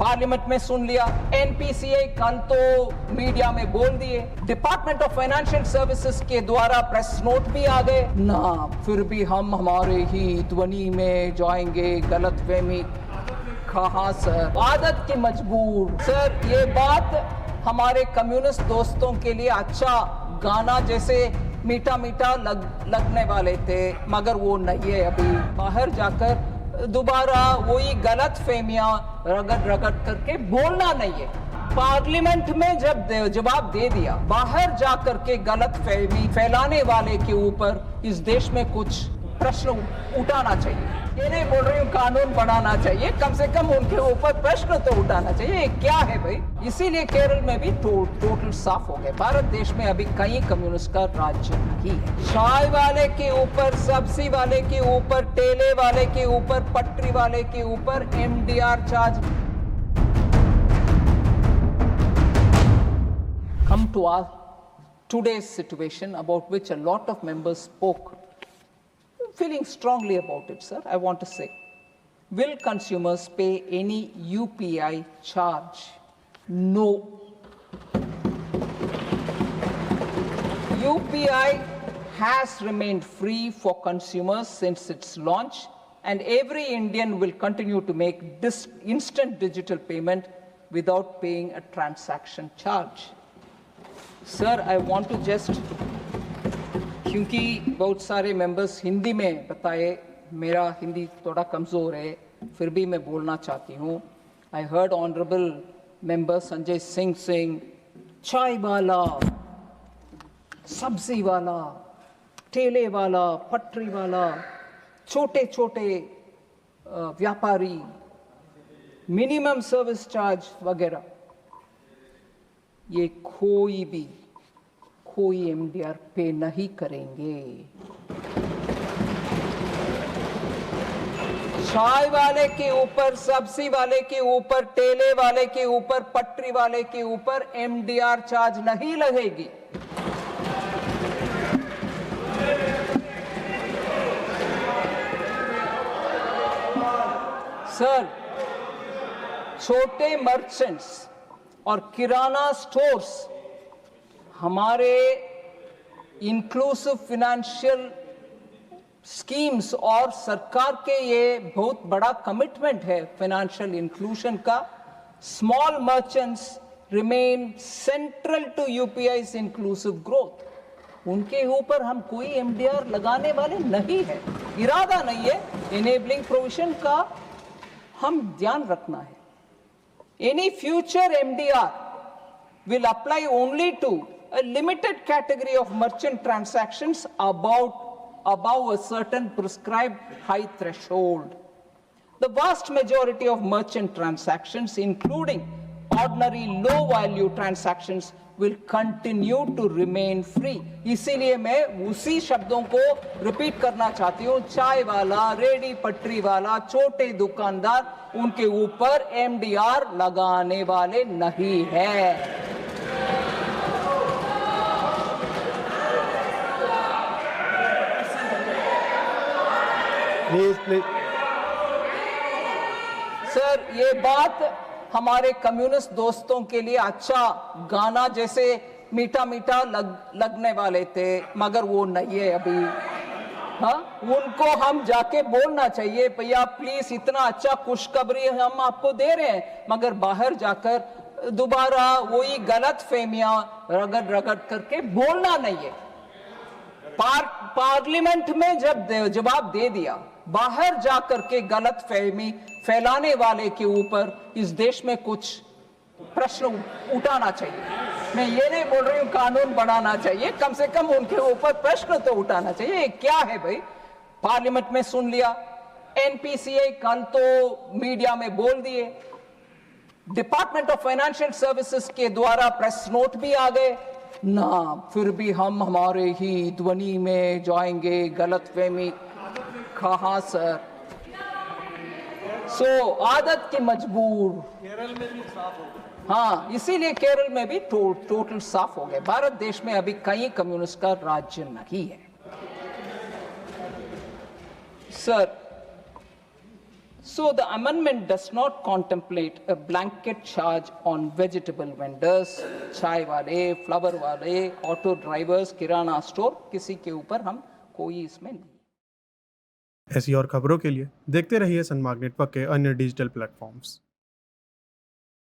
Parliament में सुन लिया, NPCI कल तो मीडिया में बोल दिए, डिपार्टमेंट ऑफ फाइनेंशियल सर्विसेज के द्वारा प्रेस नोट भी आ गए ना, फिर भी हम हमारे ही ध्वनि में जाएंगे, गलतफहमी कहाँ सर, आदत की मजबूर। सर ये बात हमारे कम्युनिस्ट दोस्तों के लिए अच्छा गाना जैसे मीठा मीठा लगने वाले थे, मगर वो नहीं है। अभी बाहर जाकर दोबारा वही गलत फहमियां रगड़ करके बोलना नहीं है। पार्लियामेंट में जब जवाब दे दिया, बाहर जाकर के गलत फहमी फैलाने वाले के ऊपर इस देश में कुछ प्रश्न उठाना चाहिए। ये नहीं बोल रही हूँ कानून बनाना चाहिए, कम से कम उनके ऊपर प्रश्न तो उठाना चाहिए। ये क्या है भाई? इसीलिए केरल में भी टोटल साफ हो गए। भारत देश में अभी कई कम्युनिस्ट का राज्य नहीं है। चाय वाले के ऊपर, सब्जी वाले के ऊपर, ठेले वाले के ऊपर, पटरी वाले के ऊपर MDR charge. Come to our today's situation about which a lot of members spoke. Feeling strongly about it, sir, I want to say, will consumers pay any UPI charge? No. UPI has remained free for consumers since its launch, and every Indian will continue to make this instant digital payment without paying a transaction charge. Sir, I want to just, क्योंकि बहुत सारे members Hindi में बताए, मेरा हिंदी थोड़ा कमज़ोर है, फिर भी मैं बोलना चाहती हूँ। I heard honourable member Sanjay Singh चाय वाला, सब्जी वाला, ठेले वाला, पटरी वाला, छोटे छोटे व्यापारी, मिनिमम सर्विस चार्ज वगैरह, ये कोई एमडीआर पे नहीं करेंगे। चाय वाले के ऊपर, सब्जी वाले के ऊपर, ठेले वाले के ऊपर, पटरी वाले के ऊपर एमडीआर चार्ज नहीं लगेगी। सर, छोटे मर्चेंट्स और किराना स्टोर्स हमारे इंक्लूसिव फाइनेंशियल स्कीम्स और सरकार के ये बहुत बड़ा कमिटमेंट है फाइनेंशियल इंक्लूजन का। Small merchants remain central to UPI's inclusive growth. उनके ऊपर हम कोई एमडीआर लगाने वाले नहीं है, इरादा नहीं है। इनेबलिंग प्रोविजन का हम ध्यान रखना है। Any future MDR will apply only to a limited category of merchant transactions above a certain prescribed high threshold. The vast majority of merchant transactions, including ordinary low value transactions, will continue to remain free. इसीलिए मैं उसी शब्दों को repeat करना चाहती हूँ। चाय वाला, रेडी पटरी वाला, छोटे दुकानदार, उनके ऊपर एमडीआर लगाने वाले नहीं है। प्लीज। सर, ये बात हमारे कम्युनिस्ट दोस्तों के लिए अच्छा गाना जैसे मीठा मीठा लगने वाले थे, मगर वो नहीं है अभी। हाँ, उनको हम जाके बोलना चाहिए, भैया प्लीज इतना अच्छा खुशखबरी हम आपको दे रहे हैं, मगर बाहर जाकर दोबारा वही गलत फहमियां रगड़ करके बोलना नहीं है। पार्लियामेंट में जब जवाब दे दिया, बाहर जाकर के गलत फहमी फैलाने वाले के ऊपर इस देश में कुछ प्रश्न उठाना चाहिए। मैं ये नहीं बोल रही हूँ कानून बनाना चाहिए, कम से कम उनके ऊपर प्रश्न तो उठाना चाहिए। ये क्या है भाई? पार्लियामेंट में सुन लिया, एनपीसीआई कल तो मीडिया में बोल दिए, डिपार्टमेंट ऑफ फाइनेंशियल सर्विसेज के द्वारा प्रेस नोट भी आ गए ना, फिर भी हम हमारे ही ध्वनि में जाएंगे, गलतफहमी कहाँ सर? आदत की मजबूर। केरल में भी साफ हो गए। हाँ, इसीलिए केरल में भी टोटल साफ हो गए। भारत देश में अभी कई कम्युनिस्ट का राज्य नहीं है। Sir, So the amendment does not contemplate a blanket charge on vegetable vendors, चाय वाले, फ्लावर वाले, ऑटो ड्राइवर्स, किराना स्टोर, किसी के ऊपर हम कोई इसमें नहीं। ऐसी और खबरों के लिए देखते रहिए सनमार्ग नेटवर्क के अन्य डिजिटल प्लेटफॉर्म्स।